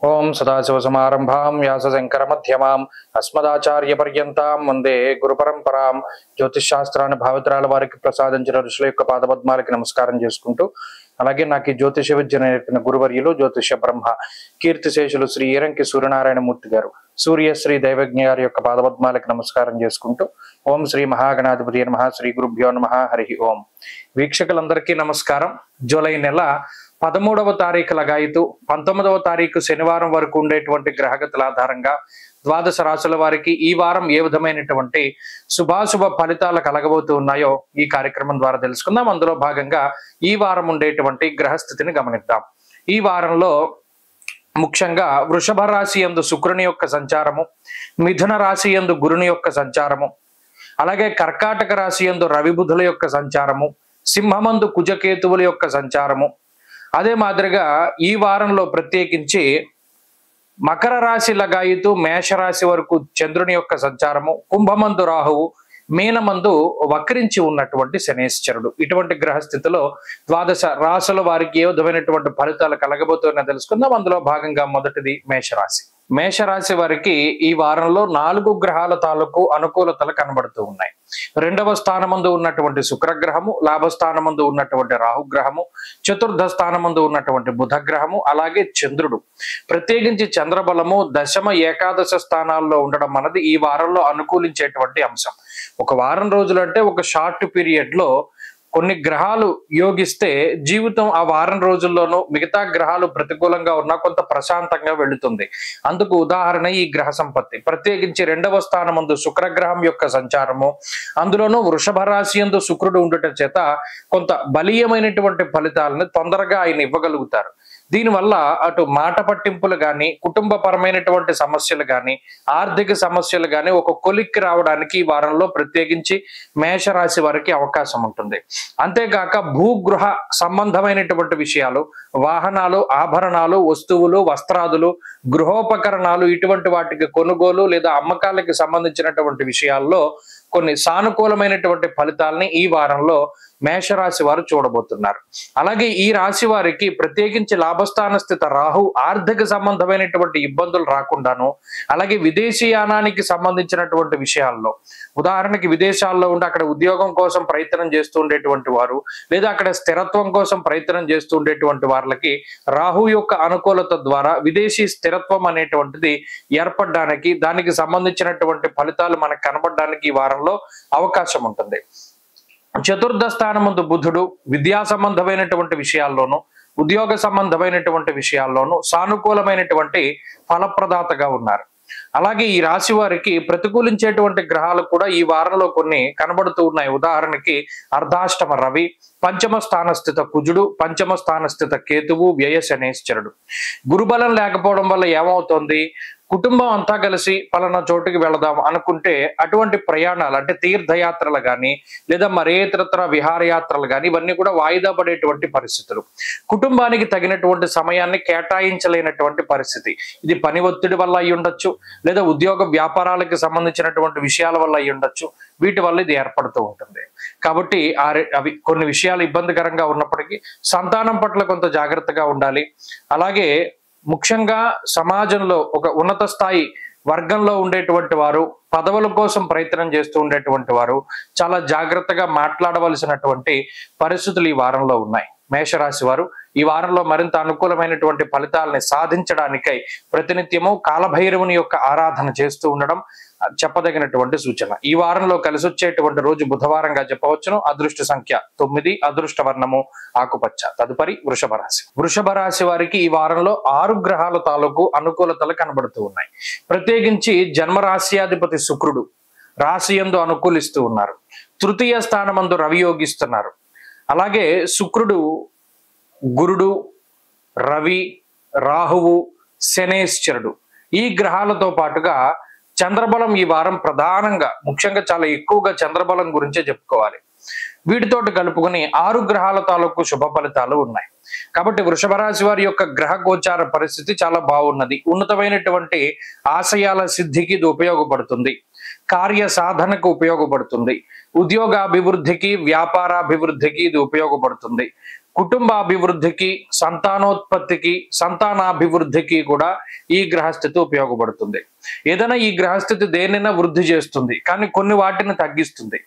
ఓం సదాశివసమారంభాం వ్యాసశంకరమధ్యమాం అస్మదాచార్యపర్యంతాం వందే గురుపరంపరాం. జ్యోతిషాస్త్రాన్ని భావితరాల వారికి ప్రసాదించిన ఋషుల యొక్క పాదపద్మాలకి నమస్కారం చేసుకుంటూ, అలాగే నాకు ఈ జ్యోతిష విద్య నేర్పిన గురువర్యులు జ్యోతిష బ్రహ్మ కీర్తిశేషులు శ్రీ ఈరంకి సూర్యనారాయణమూర్తి గారు, సూర్యశ్రీ దైవజ్ఞ గారి యొక్క పాదపద్మాలకి నమస్కారం చేసుకుంటూ, ఓం శ్రీ మహాగణాధిపతి నమః, శ్రీ గురుభ్యో నమః, హరి ఓం. వీక్షకులందరికీ నమస్కారం. జూలై నెల 13వ తారీఖు లగాయితూ 19వ తారీఖు శనివారం వరకు ఉండేటువంటి గ్రహగతుల ఆధారంగా ద్వాదశ రాశుల వారికి ఈ వారం ఏ విధమైనటువంటి శుభాశుభ ఫలితాలు కలగబోతూ ఉన్నాయో ఈ కార్యక్రమం ద్వారా తెలుసుకుందాం. అందులో భాగంగా ఈ వారం ఉండేటువంటి గ్రహస్థితిని గమనిద్దాం. ఈ వారంలో ముఖ్యంగా వృషభ రాశి యందు శుక్రుని యొక్క సంచారము, మిథున రాశి యందు గురుని యొక్క సంచారము, అలాగే కర్కాటక రాశి యందు రవి బుధుల యొక్క సంచారము, సింహమందు కుజకేతువుల యొక్క సంచారము, అదే మాదిరిగా ఈ వారంలో ప్రత్యేకించి మకర రాశి లగాయితూ మేషరాశి వరకు చంద్రుని యొక్క సంచారము, కుంభమందు రాహువు, మీనమందు వక్రించి ఉన్నటువంటి శనేశ్వరుడు. ఇటువంటి గ్రహస్థితిలో ద్వాదశ రాశుల వారికి ఏ విధమైనటువంటి ఫలితాలు కలగబోతున్నా తెలుసుకుందాం. అందులో భాగంగా మొదటిది మేషరాశి. మేషరాశి వారికి ఈ వారంలో 4 గ్రహాల తాలూకు అనుకూలతలు కనబడుతూ ఉన్నాయి. 2వ స్థానమందు ఉన్నటువంటి శుక్రగ్రహము, లాభస్థానమందు ఉన్నటువంటి రాహుగ్రహము, చతుర్థ స్థానమందు ఉన్నటువంటి బుధగ్రహము, అలాగే చంద్రుడు. ప్రత్యేకించి చంద్రబలము దశమ ఏకాదశ స్థానాల్లో ఉండడం అన్నది ఈ వారంలో అనుకూలించేటువంటి అంశం. ఒక వారం రోజులు అంటే ఒక షార్ట్ పీరియడ్ లో కొన్ని గ్రహాలు యోగిస్తే జీవితం ఆ వారం రోజుల్లోనూ మిగతా గ్రహాలు ప్రతికూలంగా ఉన్నా కొంత ప్రశాంతంగా వెళుతుంది. అందుకు ఉదాహరణ ఈ గ్రహ సంపత్తి. ప్రత్యేకించి 2వ స్థానమందు శుక్రగ్రహం యొక్క సంచారము, అందులోనూ వృషభ రాశి యందు శుక్రుడు ఉండటం చేత కొంత బలీయమైనటువంటి ఫలితాలను తొందరగా ఆయన ఇవ్వగలుగుతారు. దీనివల్ల అటు మాట పట్టింపులు కానీ, కుటుంబపరమైనటువంటి సమస్యలు కానీ, ఆర్థిక సమస్యలు కానీ ఒక కొలిక్కి రావడానికి ఈ వారంలో ప్రత్యేకించి మేషరాశి వారికి అవకాశం ఉంటుంది. అంతేకాక భూగృహ సంబంధమైనటువంటి విషయాలు, వాహనాలు, ఆభరణాలు, వస్తువులు, వస్త్రాదులు, గృహోపకరణాలు ఇటువంటి వాటికి కొనుగోలు లేదా అమ్మకాలకి సంబంధించినటువంటి విషయాల్లో కొన్ని సానుకూలమైనటువంటి ఫలితాలని ఈ వారంలో మేషరాశి వారు చూడబోతున్నారు. అలాగే ఈ రాశి వారికి ప్రత్యేకించి లాభస్థాన స్థిత రాహు ఆర్థిక సంబంధమైనటువంటి ఇబ్బందులు రాకుండాను, అలాగే విదేశీయానానికి సంబంధించినటువంటి విషయాల్లో, ఉదాహరణకి విదేశాల్లో ఉండి అక్కడ ఉద్యోగం కోసం ప్రయత్నం చేస్తూ ఉండేటువంటి వారు, లేదా అక్కడ స్థిరత్వం కోసం ప్రయత్నం చేస్తూ ఉండేటువంటి వాళ్ళకి రాహు యొక్క అనుకూలత ద్వారా విదేశీ స్థిరత్వం అనేటువంటిది ఏర్పడడానికి, దానికి సంబంధించినటువంటి ఫలితాలు మనకు కనబడడానికి ఈ వారంలో అవకాశం ఉంటుంది. చతుర్థ స్థానమందు బుధుడు విద్యా సంబంధమైనటువంటి విషయాల్లోనూ, ఉద్యోగ సంబంధమైనటువంటి విషయాల్లోనూ సానుకూలమైనటువంటి ఫలప్రదాతగా ఉన్నారు. అలాగే ఈ రాశి వారికి ప్రతికూలించేటువంటి గ్రహాలు కూడా ఈ వారంలో కొన్ని కనబడుతూ ఉన్నాయి. ఉదాహరణకి అర్ధాష్టమ రవి, పంచమ స్థాన స్థిత కుజుడు, పంచమ స్థాన స్థిత కేతువు, వ్యయ శనేశ్వరుడు. గురుబలం లేకపోవడం వల్ల ఏమవుతుంది, కుటుంబం అంతా కలిసి పలానా చోటుకి వెళదాం అనుకుంటే అటువంటి ప్రయాణాలు అంటే తీర్థయాత్రలు కానీ, లేదా మరే ఇతరత్ర విహారయాత్రలు కానీ ఇవన్నీ కూడా వాయిదా పడేటువంటి పరిస్థితులు. కుటుంబానికి తగినటువంటి సమయాన్ని కేటాయించలేనటువంటి పరిస్థితి. ఇది పని ఒత్తిడి వల్ల అయి ఉండొచ్చు, లేదా ఉద్యోగ వ్యాపారాలకు సంబంధించినటువంటి విషయాల వల్ల అయి ఉండొచ్చు. వీటి వల్ల ఇది ఏర్పడుతూ ఉంటుంది. కాబట్టి అవి కొన్ని విషయాలు ఇబ్బందికరంగా ఉన్నప్పటికీ సంతానం పట్ల కొంత జాగ్రత్తగా ఉండాలి. అలాగే ముఖ్యంగా సమాజంలో ఒక ఉన్నత స్థాయి వర్గంలో ఉండేటువంటి వారు, పదవుల కోసం ప్రయత్నం చేస్తూ ఉండేటువంటి వారు చాలా జాగ్రత్తగా మాట్లాడవలసినటువంటి పరిస్థితులు ఈ వారంలో ఉన్నాయి. మేషరాశి వారు ఈ వారంలో మరింత అనుకూలమైనటువంటి ఫలితాలని సాధించడానికై ప్రతినిత్యము కాలభైరవుని యొక్క ఆరాధన చేస్తూ ఉండడం చెప్పదగినటువంటి సూచన. ఈ వారంలో కలిసి వచ్చేటువంటి రోజు బుధవారంగా చెప్పవచ్చును. అదృష్ట సంఖ్య 9, అదృష్ట వర్ణము ఆకుపచ్చ. తదుపరి వృషభ రాశి. వృషభ రాశి వారికి ఈ వారంలో 6 గ్రహాల తాలూకు అనుకూలతలు కనబడుతూ ఉన్నాయి. ప్రత్యేకించి జన్మరాశ్యాధిపతి శుక్రుడు రాశి యందు అనుకూలిస్తూ ఉన్నారు. తృతీయ స్థానమందు రవి యోగిస్తున్నారు. అలాగే శుక్రుడు, గురుడు, రవి, రాహువు, శనేశ్వరుడు ఈ గ్రహాలతో పాటుగా చంద్రబలం ఈ వారం ప్రధానంగా ముఖ్యంగా చాలా ఎక్కువగా చంద్రబలం గురించే చెప్పుకోవాలి. వీటితోటి కలుపుకొని 6 గ్రహాల తాలూకు శుభ ఫలితాలు ఉన్నాయి. కాబట్టి వృషభ రాశి వారి యొక్క గ్రహ గోచార పరిస్థితి చాలా బాగున్నది. ఉన్నతమైనటువంటి ఆశయాల సిద్ధికి ఇది ఉపయోగపడుతుంది. కార్య సాధనకు ఉపయోగపడుతుంది. ఉద్యోగాభివృద్ధికి, వ్యాపారాభివృద్ధికి ఇది ఉపయోగపడుతుంది. కుటుంబాభివృద్ధికి, సంతానోత్పత్తికి, సంతానాభివృద్ధికి కూడా ఈ గ్రహస్థితి ఉపయోగపడుతుంది. ఏదైనా ఈ గ్రహస్థితి దేనైనా వృద్ధి చేస్తుంది, కానీ కొన్ని వాటిని తగ్గిస్తుంది.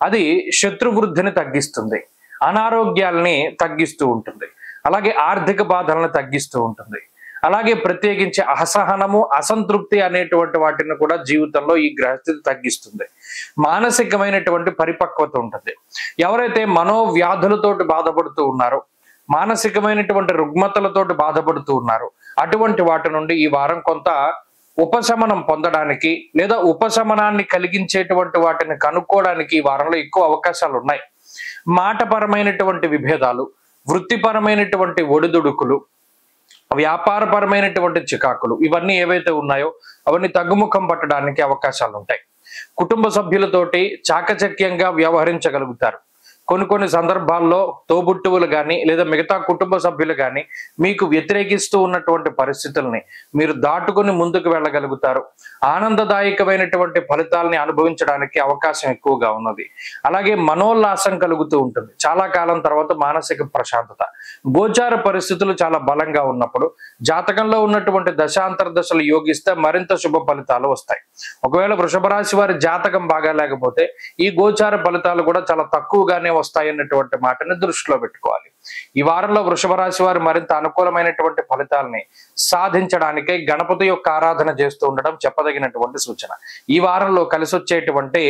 అది శత్రువృద్ధిని తగ్గిస్తుంది, అనారోగ్యాల్ని తగ్గిస్తూ ఉంటుంది, అలాగే ఆర్థిక బాధలను తగ్గిస్తూ ఉంటుంది. అలాగే ప్రత్యేకించి అసహనము, అసంతృప్తి అనేటువంటి వాటిని కూడా జీవితంలో ఈ గ్రహస్థితి తగ్గిస్తుంది. మానసికమైనటువంటి పరిపక్వత ఉంటుంది. ఎవరైతే మనోవ్యాధులతోటి బాధపడుతూ ఉన్నారో, మానసికమైనటువంటి రుగ్మతలతోటి బాధపడుతూ ఉన్నారో, అటువంటి వాటి నుండి ఈ వారం కొంత ఉపశమనం పొందడానికి లేదా ఉపశమనాన్ని కలిగించేటువంటి వాటిని కనుక్కోవడానికి ఈ వారంలో ఎక్కువ అవకాశాలు ఉన్నాయి. మాటపరమైనటువంటి విభేదాలు, వృత్తిపరమైనటువంటి ఒడిదుడుకులు, వ్యాపారపరమైనటువంటి చికాకులు, ఇవన్నీ ఏవైతే ఉన్నాయో అవన్నీ తగ్గుముఖం పట్టడానికి అవకాశాలు ఉంటాయి. కుటుంబ సభ్యులతోటి చాకచక్యంగా వ్యవహరించగలుగుతారు. కొన్ని సందర్భాల్లో తోబుట్టువులు కానీ లేదా మిగతా కుటుంబ సభ్యులు కానీ మీకు వ్యతిరేకిస్తూ ఉన్నటువంటి పరిస్థితుల్ని మీరు దాటుకుని ముందుకు వెళ్ళగలుగుతారు. ఆనందదాయకమైనటువంటి ఫలితాలని అనుభవించడానికి అవకాశం ఎక్కువగా ఉన్నది. అలాగే మనోల్లాసం కలుగుతూ ఉంటుంది. చాలా కాలం తర్వాత మానసిక ప్రశాంతత. గోచార పరిస్థితులు చాలా బలంగా ఉన్నప్పుడు జాతకంలో ఉన్నటువంటి దశాంతర దశలు యోగిస్తే మరింత శుభ ఫలితాలు వస్తాయి. ఒకవేళ వృషభ రాశి వారి జాతకం బాగా లేకపోతే ఈ గోచార ఫలితాలు కూడా చాలా తక్కువగానే వస్తాయన్నటువంటి మాటని దృష్టిలో పెట్టుకోవాలి. ఈ వారంలో వృషభ రాశి వారు మరింత అనుకూలమైనటువంటి ఫలితాలని సాధించడానికై గణపతి యొక్క ఆరాధన చేస్తూ ఉండడం చెప్పదగినటువంటి సూచన. ఈ వారంలో కలిసి వచ్చేటువంటి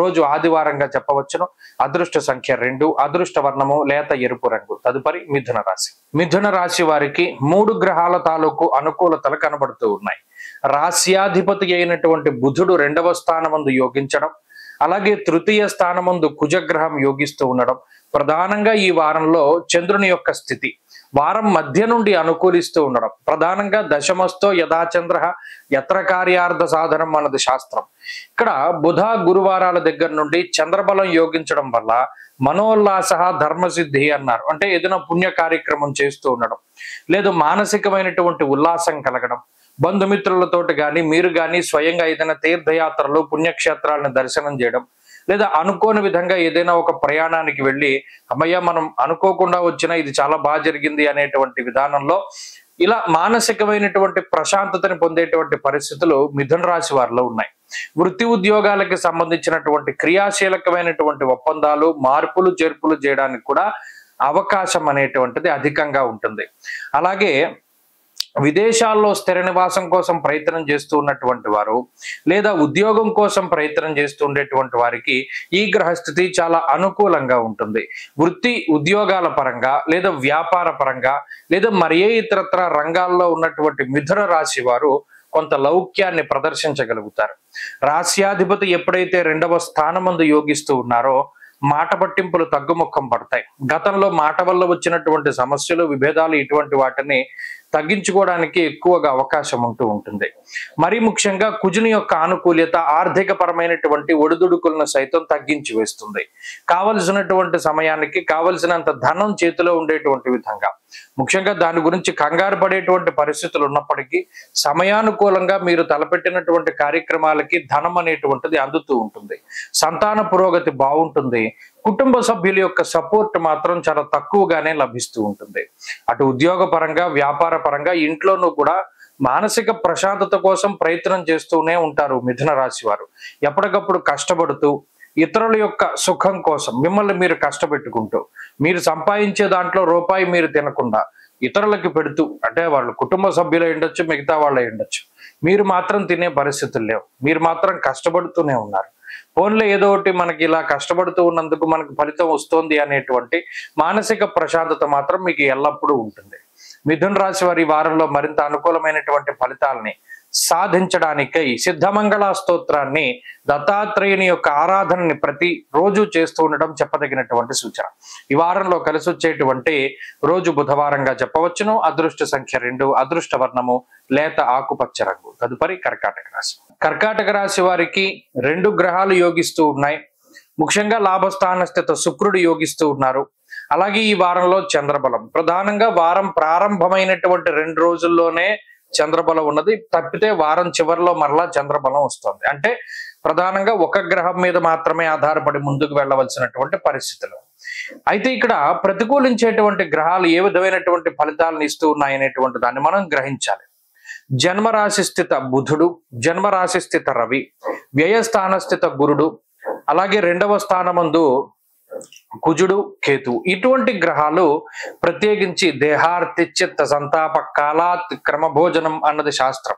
రోజు ఆదివారంగా చెప్పవచ్చును. అదృష్ట సంఖ్య 2, అదృష్ట వర్ణము లేత ఎరుపు రంగు. తదుపరి మిథున రాశి. మిథున రాశి వారికి 3 గ్రహాల తాలూకు అనుకూలతలు కనబడుతూ ఉన్నాయి. రాశ్యాధిపతి అయినటువంటి బుధుడు 2వ స్థానమందు యోగించడం, అలాగే తృతీయ స్థానమందు కుజగ్రహం యోగిస్తూ ఉండడం, ప్రధానంగా ఈ వారంలో చంద్రుని యొక్క స్థితి వారం మధ్య నుండి అనుకూలిస్తూ ఉండడం, ప్రధానంగా దశమస్థో యథాచంద్ర యత్ర కార్యార్థ సాధనం అన్నది శాస్త్రం. ఇక్కడ బుధ గురువారాల దగ్గర నుండి చంద్రబలం యోగించడం వల్ల మనోల్లాస ధర్మసిద్ధి అన్నారు. అంటే ఏదైనా పుణ్య కార్యక్రమం చేస్తూ ఉండడం, లేదు మానసికమైనటువంటి ఉల్లాసం కలగడం, బంధుమిత్రులతోటి కానీ మీరు కానీ స్వయంగా ఏదైనా తీర్థయాత్రలు పుణ్యక్షేత్రాలను దర్శనం చేయడం, లేదా అనుకోని విధంగా ఏదైనా ఒక ప్రయాణానికి వెళ్ళి అమ్మయ్య మనం అనుకోకుండా వచ్చినా ఇది చాలా బాగా జరిగింది అనేటువంటి విధానంలో ఇలా మానసికమైనటువంటి ప్రశాంతతని పొందేటువంటి పరిస్థితులు మిథున రాశి వారిలో ఉన్నాయి. వృత్తి ఉద్యోగాలకి సంబంధించినటువంటి క్రియాశీలకమైనటువంటి ఒప్పందాలు, మార్పులు చేర్పులు చేయడానికి కూడా అవకాశం అనేటువంటిది అధికంగా ఉంటుంది. అలాగే విదేశాల్లో స్థిర నివాసం కోసం ప్రయత్నం చేస్తూ ఉన్నటువంటి వారు లేదా ఉద్యోగం కోసం ప్రయత్నం చేస్తూ ఉండేటువంటి వారికి ఈ గ్రహస్థితి చాలా అనుకూలంగా ఉంటుంది. వృత్తి ఉద్యోగాల పరంగా లేదా వ్యాపార పరంగా లేదా మరే ఇతరత్ర రంగాల్లో ఉన్నటువంటి మిథున రాశి వారు కొంత లౌక్యాన్ని ప్రదర్శించగలుగుతారు. రాశ్యాధిపతి ఎప్పుడైతే 2వ స్థానమందు యోగిస్తూ ఉన్నారో మాట పట్టింపులు తగ్గుముఖం పడతాయి. గతంలో మాట వల్ల వచ్చినటువంటి సమస్యలు, విభేదాలు ఇటువంటి వాటిని తగ్గించుకోవడానికి ఎక్కువగా అవకాశం ఉంటూ ఉంటుంది. మరీ ముఖ్యంగా కుజుని యొక్క ఆనుకూల్యత ఆర్థిక పరమైనటువంటి ఒడిదుడుకులను సైతం తగ్గించి వేస్తుంది. కావలసినటువంటి సమయానికి కావలసినంత ధనం చేతిలో ఉండేటువంటి విధంగా, ముఖ్యంగా దాని గురించి కంగారు పడేటువంటి పరిస్థితులు ఉన్నప్పటికీ సమయానుకూలంగా మీరు తలపెట్టినటువంటి కార్యక్రమాలకి ధనం అనేటువంటిది అందుతూ ఉంటుంది. సంతాన పురోగతి బాగుంటుంది. కుటుంబ సభ్యుల యొక్క సపోర్ట్ మాత్రం చాలా తక్కువగానే లభిస్తూ ఉంటుంది. అటు ఉద్యోగ పరంగా, వ్యాపార పరంగా, ఇంట్లోనూ కూడా మానసిక ప్రశాంతత కోసం ప్రయత్నం చేస్తూనే ఉంటారు మిథున రాశి వారు. ఎప్పటికప్పుడు కష్టపడుతూ ఇతరుల యొక్క సుఖం కోసం మిమ్మల్ని మీరు కష్టపెట్టుకుంటూ, మీరు సంపాదించే దాంట్లో రూపాయి మీరు తినకుండా ఇతరులకి పెడుతూ, అంటే వాళ్ళు కుటుంబ సభ్యులు ఉండొచ్చు, మిగతా వాళ్ళే ఉండొచ్చు, మీరు మాత్రం తినే పరిస్థితులు లేవు, మీరు మాత్రం కష్టపడుతూనే ఉన్నారు. ఫోన్లో ఏదో ఒకటి మనకి ఇలా కష్టపడుతూ ఉన్నందుకు మనకు ఫలితం వస్తుంది అనేటువంటి మానసిక ప్రశాంతత మాత్రం మీకు ఎల్లప్పుడూ ఉంటుంది. మిథున రాశి వారి వారంలో మరింత అనుకూలమైనటువంటి ఫలితాలని సాధించడానికై సిద్ధమంగళ స్తోత్రాన్ని, దత్తాత్రేయుని యొక్క ఆరాధనని ప్రతి రోజు చేస్తూ ఉండడం చెప్పదగినటువంటి సూచన. ఈ వారంలో కలిసి వచ్చేటువంటి రోజు బుధవారంగా చెప్పవచ్చును. అదృష్ట సంఖ్య 2, అదృష్ట వర్ణము లేత ఆకుపచ్చ రంగు. తదుపరి కర్కాటక రాశి. కర్కాటక రాశి వారికి 2 గ్రహాలు యోగిస్తూ ఉన్నాయి. ముఖ్యంగా లాభస్థాన స్థిత శుక్రుడు యోగిస్తూ ఉన్నారు. అలాగే ఈ వారంలో చంద్రబలం, ప్రధానంగా వారం ప్రారంభమైనటువంటి 2 రోజుల్లోనే చంద్రబలం ఉన్నది. తప్పితే వారం చివరిలో మరలా చంద్రబలం వస్తుంది. అంటే ప్రధానంగా ఒక గ్రహం మీద మాత్రమే ఆధారపడి ముందుకు వెళ్ళవలసినటువంటి పరిస్థితులు. అయితే ఇక్కడ ప్రతికూలించేటువంటి గ్రహాలు ఏ విధమైనటువంటి ఫలితాలను ఇస్తూ ఉన్నాయనేటువంటి దాన్ని మనం గ్రహించాలి. జన్మరాశి స్థిత బుధుడు, జన్మరాశి స్థిత రవి, వ్యయస్థాన స్థిత గురుడు, అలాగే 2వ స్థానమందు కుజుడు, కేతు, ఇటువంటి గ్రహాలు ప్రత్యేకించి దేహార్తి చిత్త సంతాప కాలాత్ క్రమభోజనం అన్నది శాస్త్రం.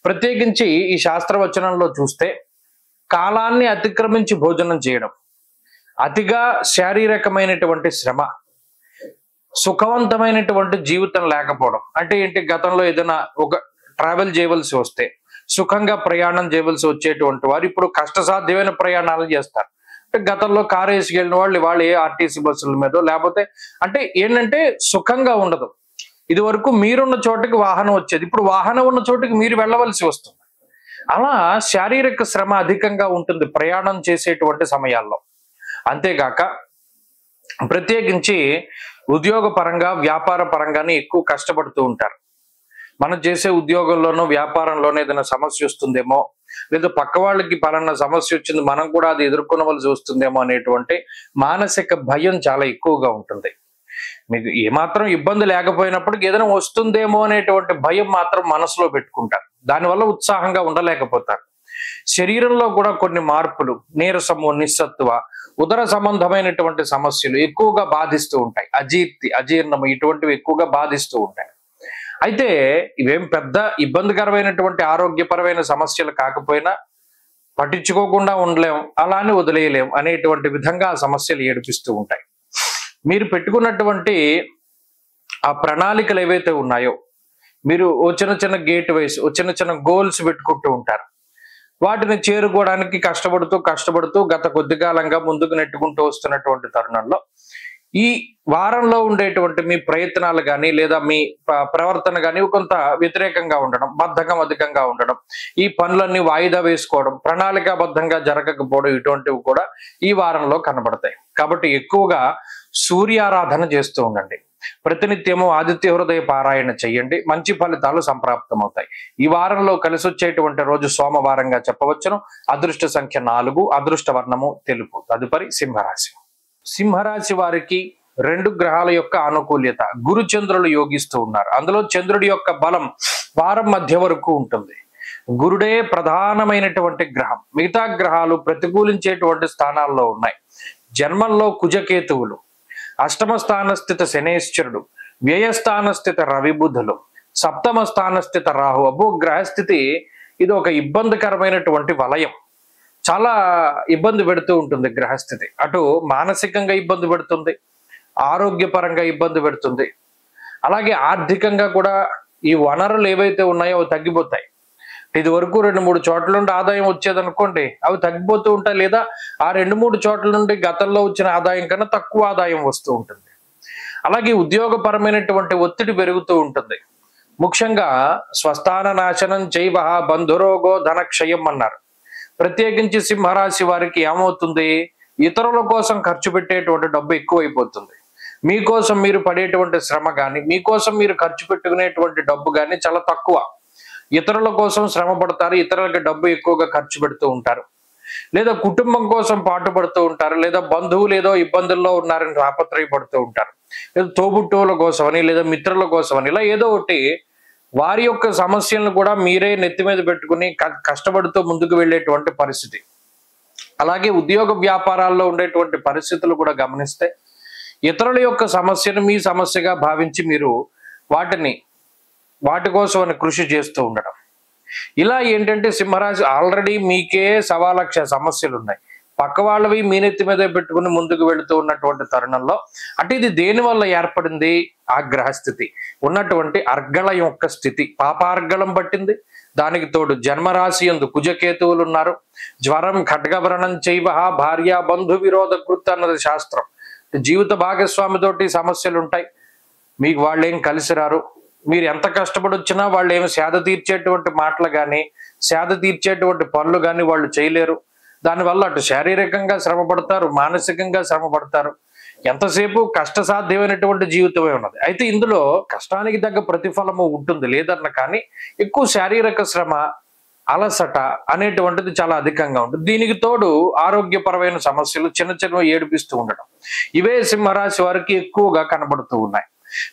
ప్రత్యేకించి ఈ శాస్త్రవచనంలో చూస్తే కాలాన్ని అతిక్రమించి భోజనం చేయడం, అతిగా శారీరకమైనటువంటి శ్రమ, సుఖవంతమైనటువంటి జీవితం లేకపోవడం అంటే ఏంటి, గతంలో ఏదైనా ఒక ట్రావెల్ చేయవలసి వస్తే సుఖంగా ప్రయాణం చేయవలసి వచ్చేటువంటి వారు ఇప్పుడు కష్టసాధ్యమైన ప్రయాణాలు చేస్తారు. అంటే గతంలో కారు వేసుకెళ్ళిన వాళ్ళు ఏ ఆర్టీసీ బస్సుల మీద లేకపోతే అంటే ఏంటంటే సుఖంగా ఉండదు. ఇది వరకు మీరున్న చోటుకి వాహనం వచ్చేది, ఇప్పుడు వాహనం ఉన్న చోటుకి మీరు వెళ్ళవలసి వస్తుంది. అలా శారీరక శ్రమ అధికంగా ఉంటుంది ప్రయాణం చేసేటువంటి సమయాల్లో. అంతేగాక ప్రత్యేకించి ఉద్యోగ పరంగా వ్యాపార పరంగానే ఎక్కువ కష్టపడుతూ ఉంటారు. మనం చేసే ఉద్యోగంలోనూ వ్యాపారంలోనూ ఏదైనా సమస్య వస్తుందేమో, లేదా పక్క వాళ్ళకి పలానా సమస్య వచ్చింది మనం కూడా అది ఎదుర్కొనవలసి వస్తుందేమో అనేటువంటి మానసిక భయం చాలా ఎక్కువగా ఉంటుంది. మీకు ఏమాత్రం ఇబ్బంది లేకపోయినప్పటికీ ఏదైనా వస్తుందేమో అనేటువంటి భయం మాత్రం మనసులో పెట్టుకుంటారు. దానివల్ల ఉత్సాహంగా ఉండలేకపోతారు. శరీరంలో కూడా కొన్ని మార్పులు, నీరసము, నిస్సత్వ, ఉదర సంబంధమైనటువంటి సమస్యలు ఎక్కువగా బాధిస్తూ ఉంటాయి. అజీర్ణము ఇటువంటివి ఎక్కువగా బాధిస్తూ ఉంటాయి. అయితే ఇవేం పెద్ద ఇబ్బందికరమైనటువంటి ఆరోగ్యపరమైన సమస్యలు కాకపోయినా పట్టించుకోకుండా ఉండలేం, అలా అని వదిలేయలేం అనేటువంటి విధంగా ఆ సమస్యలు ఏడిపిస్తూ ఉంటాయి. మీరు పెట్టుకున్నటువంటి ఆ ప్రణాళికలు ఏవైతే ఉన్నాయో, మీరు ఓ చిన్న గేట్ వైస్ ఓ చిన్న గోల్స్ పెట్టుకుంటూ ఉంటారు. వాటిని చేరుకోవడానికి కష్టపడుతూ గత కొద్ది కాలంగా ముందుకు నెట్టుకుంటూ వస్తున్నటువంటి తరుణంలో ఈ వారంలో ఉండేటువంటి మీ ప్రయత్నాలు కానీ లేదా మీ ప్రవర్తన కానీ కొంత వ్యతిరేకంగా ఉండడం, బద్ధకం అధికంగా ఉండడం, ఈ పనులన్నీ వాయిదా వేసుకోవడం, ప్రణాళికాబద్ధంగా జరగకపోవడం, ఇటువంటివి కూడా ఈ వారంలో కనబడతాయి. కాబట్టి ఎక్కువగా సూర్యారాధన చేస్తూ ఉండండి. ప్రతినిత్యము ఆదిత్య హృదయ పారాయణ చెయ్యండి, మంచి ఫలితాలు సంప్రాప్తమవుతాయి. ఈ వారంలో కలిసి వచ్చేటువంటి రోజు సోమవారంగా చెప్పవచ్చును. అదృష్ట సంఖ్య 4, అదృష్ట వర్ణము తెలుపు. తదుపరి సింహరాశి. సింహరాశి వారికి 2 గ్రహాల యొక్క అనుకూల్యత, గురు చంద్రులు యోగిస్తూ ఉన్నారు. అందులో చంద్రుడి యొక్క బలం వారం మధ్య వరకు ఉంటుంది. గురుడే ప్రధానమైనటువంటి గ్రహం, మిగతా గ్రహాలు ప్రతికూలించేటువంటి స్థానాల్లో ఉన్నాయి. జన్మంలో కుజకేతువులు, అష్టమ స్థాన స్థిత శనేశ్వరుడు, వ్యయస్థాన స్థిత రవి బుధులు, సప్తమ స్థాన స్థిత రాహు. అబ్బో గ్రహస్థితి ఇది ఒక ఇబ్బందికరమైనటువంటి వలయం. చాలా ఇబ్బంది పెడుతూ ఉంటుంది గ్రహస్థితి. అటు మానసికంగా ఇబ్బంది పెడుతుంది, ఆరోగ్యపరంగా ఇబ్బంది పెడుతుంది, అలాగే ఆర్థికంగా కూడా ఈ వనరులు ఏవైతే ఉన్నాయో అవి తగ్గిపోతాయి. ఇది వరకు 2-3 చోట్ల నుండి ఆదాయం వచ్చేదనుకోండి, అవి తగ్గిపోతూ ఉంటాయి. లేదా ఆ 2-3 చోట్ల నుండి గతంలో వచ్చిన ఆదాయం కన్నా తక్కువ ఆదాయం వస్తూ ఉంటుంది. అలాగే ఉద్యోగపరమైనటువంటి ఒత్తిడి పెరుగుతూ ఉంటుంది. ముఖ్యంగా స్వస్థాన నాశనం చైవ బంధురోగో ధనక్షయం అన్నారు. ప్రత్యేకించి సింహరాశి వారికి ఏమవుతుంది, ఇతరుల కోసం ఖర్చు పెట్టేటువంటి డబ్బు ఎక్కువైపోతుంది. మీకోసం మీరు పడేటువంటి శ్రమ కానీ, మీకోసం మీరు ఖర్చు పెట్టుకునేటువంటి డబ్బు కానీ చాలా తక్కువ. ఇతరుల కోసం శ్రమ పడతారు, ఇతరులకి డబ్బు ఎక్కువగా ఖర్చు పెడుతూ ఉంటారు, లేదా కుటుంబం కోసం పాటుపడుతూ ఉంటారు, లేదా బంధువులు ఏదో ఇబ్బందుల్లో ఉన్నారని తాపత్రయపడుతూ ఉంటారు, లేదా తోబుట్టువుల కోసమని, లేదా మిత్రుల కోసమని, ఇలా ఏదో ఒకటి వారి యొక్క సమస్యలను కూడా మీరే నెత్తి మీద పెట్టుకుని కష్టపడుతూ ముందుకు వెళ్ళేటువంటి పరిస్థితి. అలాగే ఉద్యోగ వ్యాపారాల్లో ఉండేటువంటి పరిస్థితులు కూడా గమనిస్తే ఇతరుల యొక్క సమస్యను మీ సమస్యగా భావించి మీరు వాటి కోసమని కృషి చేస్తూ ఉండడం. ఇలా ఏంటంటే సింహరాశి ఆల్రెడీ మీకే 1,00,000 సమస్యలు ఉన్నాయి, పక్క వాళ్ళవి మీ నెత్తి మీద పెట్టుకుని ముందుకు వెళుతూ ఉన్నటువంటి తరుణంలో అంటే ఇది దేని వల్ల ఏర్పడింది, ఆ గ్రహస్థితి ఉన్నటువంటి అర్గళం యొక్క స్థితి పాపార్గళం పట్టింది. దానికి తోడు జన్మరాశి యందు కుజకేతువులు ఉన్నారు. జ్వరం ఖడ్గవ్రణం చైవ భార్య బంధు విరోధ కృత్ అన్నది శాస్త్రం. జీవిత భాగస్వామితోటి సమస్యలు ఉంటాయి, మీకు వాళ్ళు ఏం కలిసి రారు. మీరు ఎంత కష్టపడి వచ్చినా వాళ్ళు ఏమి సేద తీర్చేటువంటి మాటలు కానీ సేద తీర్చేటువంటి పనులు కానీ వాళ్ళు చేయలేరు. దానివల్ల అటు శారీరకంగా శ్రమ పడతారు, మానసికంగా శ్రమ పడతారు. ఎంతసేపు కష్టసాధ్యమైనటువంటి జీవితమే ఉన్నది. అయితే ఇందులో కష్టానికి తగ్గ ప్రతిఫలము ఉంటుంది లేదన్న, కానీ ఎక్కువ శారీరక శ్రమ, అలసట అనేటువంటిది చాలా అధికంగా ఉంటుంది. దీనికి తోడు ఆరోగ్యపరమైన సమస్యలు చిన్న ఏడిపిస్తూ ఉండడం. ఇవే సింహరాశి వారికి ఎక్కువగా కనబడుతూ ఉన్నాయి.